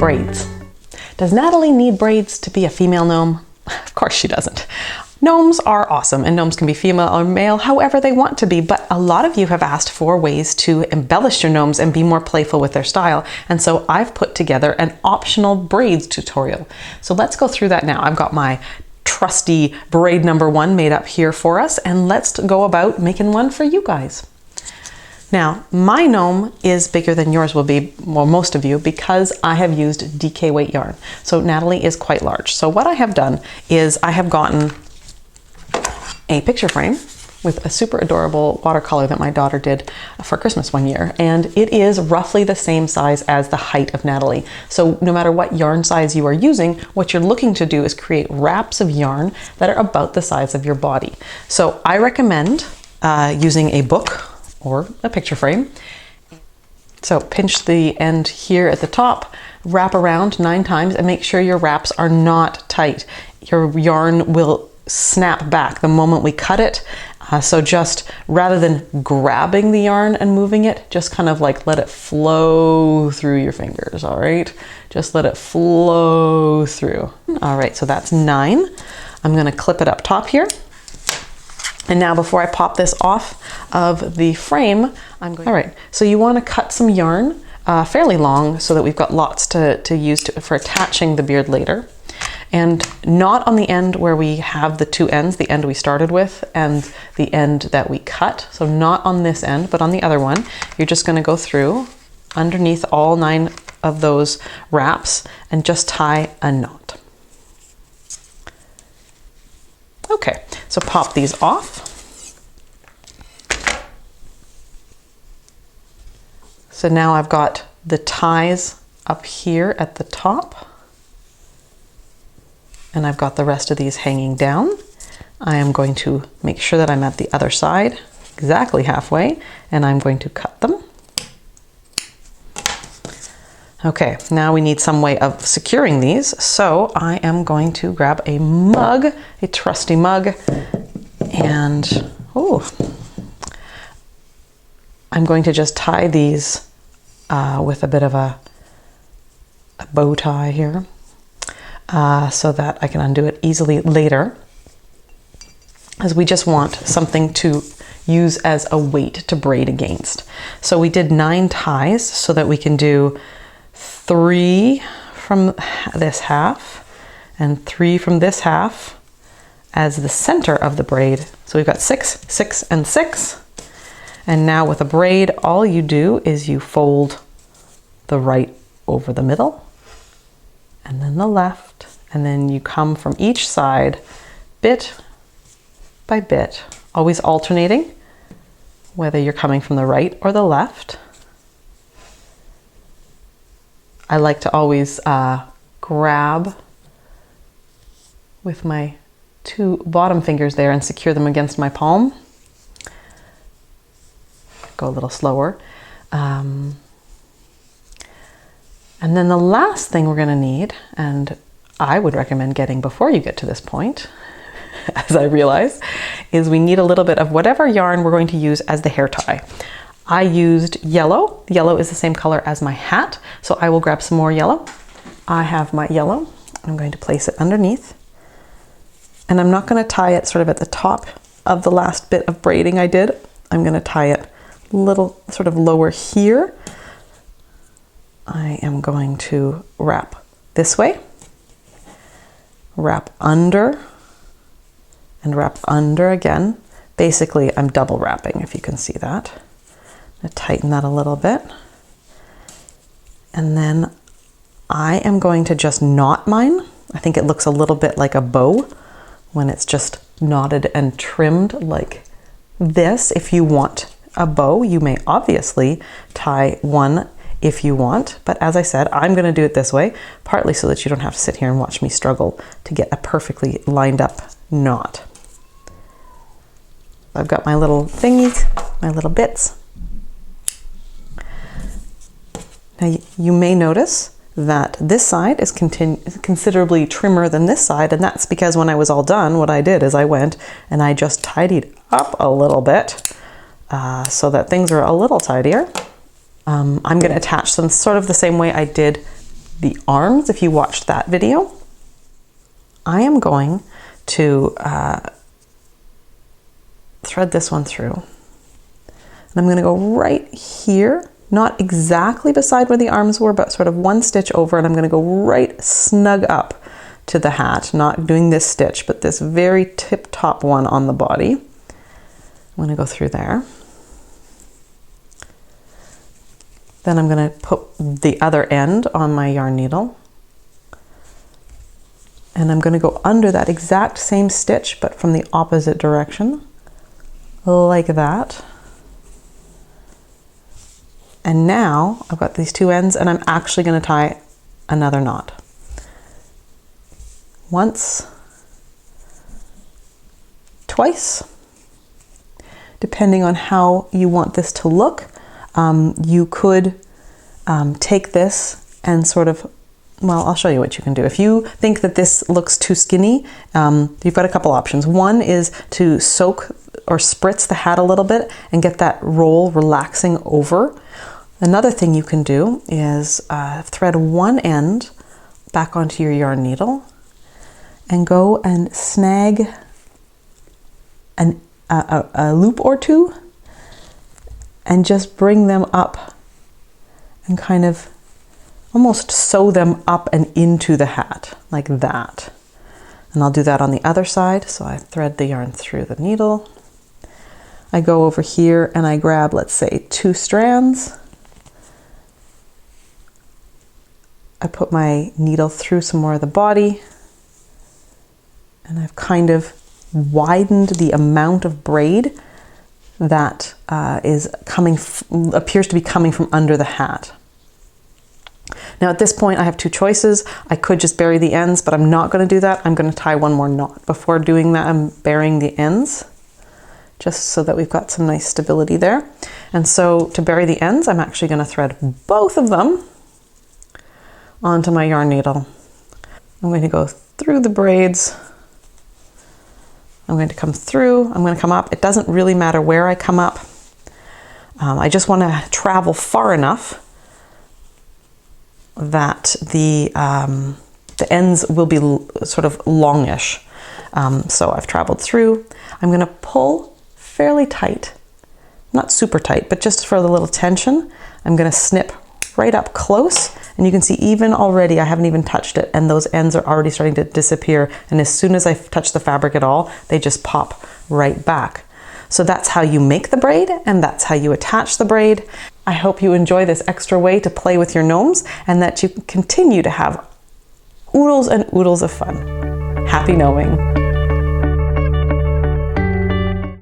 braids. Does Natalie need braids to be a female gnome? Of course she doesn't. Gnomes are awesome, and gnomes can be female or male however they want to be, but a lot of you have asked for ways to embellish your gnomes and be more playful with their style, and so I've put together an optional braids tutorial. So let's go through that now. I've got my trusty braid number 1 made up here for us, and let's go about making one for you guys. Now, my gnome is bigger than yours will be, well, most of you, because I have used DK weight yarn. So Natalie is quite large. So what I have done is I have gotten a picture frame with a super adorable watercolor that my daughter did for Christmas one year. And it is roughly the same size as the height of Natalie. So no matter what yarn size you are using, what you're looking to do is create wraps of yarn that are about the size of your body. So I recommend using a book or a picture frame. So pinch the end here at the top, wrap around 9 times, and make sure your wraps are not tight. Your yarn will snap back the moment we cut it. So just rather than grabbing the yarn and moving it, just kind of like let it flow through your fingers, all right? Just let it flow through. All right, so that's 9. I'm gonna clip it up top here. And now before I pop this off of the frame, all right, so you wanna cut some yarn fairly long so that we've got lots to use for attaching the beard later. And not on the end where we have the 2 ends, the end we started with and the end that we cut. So not on this end, but on the other one. You're just gonna go through underneath all 9 of those wraps and just tie a knot. Okay, so pop these off. So now I've got the ties up here at the top, and I've got the rest of these hanging down. I am going to make sure that I'm at the other side, exactly halfway, and I'm going to cut them. Okay, now we need some way of securing these, so I am going to grab a mug, a trusty mug, and I'm going to just tie these with a bit of a bow tie here so that I can undo it easily later, as we just want something to use as a weight to braid against. So we did 9 ties so that we can do 3 from this half and 3 from this half as the center of the braid. So we've got 6, 6, and 6. And now with a braid, all you do is you fold the right over the middle and then the left, and then you come from each side bit by bit, always alternating, whether you're coming from the right or the left. I like to always grab with my 2 bottom fingers there and secure them against my palm. Go a little slower. And then the last thing we're gonna need, and I would recommend getting before you get to this point, as I realize, is we need a little bit of whatever yarn we're going to use as the hair tie. I used yellow. Yellow is the same color as my hat, so I will grab some more yellow. I have my yellow. I'm going to place it underneath. And I'm not gonna tie it sort of at the top of the last bit of braiding I did. I'm gonna tie it a little sort of lower here. I am going to wrap this way, wrap under, and wrap under again. Basically, I'm double wrapping, if you can see that. I'm gonna tighten that a little bit. And then I am going to just knot mine. I think it looks a little bit like a bow when it's just knotted and trimmed like this. If you want a bow, you may obviously tie one if you want, but as I said, I'm gonna do it this way, partly so that you don't have to sit here and watch me struggle to get a perfectly lined up knot. I've got my little thingies, my little bits. Now you may notice that this side is considerably trimmer than this side, and that's because when I was all done, what I did is I went and I just tidied up a little bit so that things are a little tidier. I'm going to attach them sort of the same way I did the arms, if you watched that video, I am going to thread this one through. And I'm going to go right here, not exactly beside where the arms were, but sort of one stitch over, and I'm going to go right snug up to the hat, not doing this stitch, but this very tip top one on the body. I'm going to go through there. Then I'm going to put the other end on my yarn needle. And I'm going to go under that exact same stitch, but from the opposite direction, like that. And now I've got these two ends, and I'm actually going to tie another knot. Once, twice, depending on how you want this to look. You could take this and sort of, well, I'll show you what you can do. If you think that this looks too skinny, you've got a couple options. One is to soak or spritz the hat a little bit and get that roll relaxing over. Another thing you can do is thread one end back onto your yarn needle and go and snag a loop or two and just bring them up and kind of almost sew them up and into the hat like that. And I'll do that on the other side. So I thread the yarn through the needle. I go over here and I grab, let's say, 2 strands. I put my needle through some more of the body, and I've kind of widened the amount of braid that appears to be coming from under the hat. Now at this point I have 2 choices. I could just bury the ends, but I'm not going to do that. I'm going to tie one more knot. Before doing that, I'm burying the ends, just so that we've got some nice stability there. And so to bury the ends, I'm actually going to thread both of them onto my yarn needle. I'm going to go through the braids. I'm going to come through, I'm going to come up. It doesn't really matter where I come up. I just want to travel far enough that the ends will be sort of longish. So I've traveled through. I'm going to pull fairly tight, not super tight, but just for the little tension. I'm going to snip right up close, and you can see even already I haven't even touched it, and those ends are already starting to disappear, and as soon as I touch the fabric at all, they just pop right back. So that's how you make the braid, and that's how you attach the braid. I hope you enjoy this extra way to play with your gnomes, and that you continue to have oodles and oodles of fun. Happy gnoming!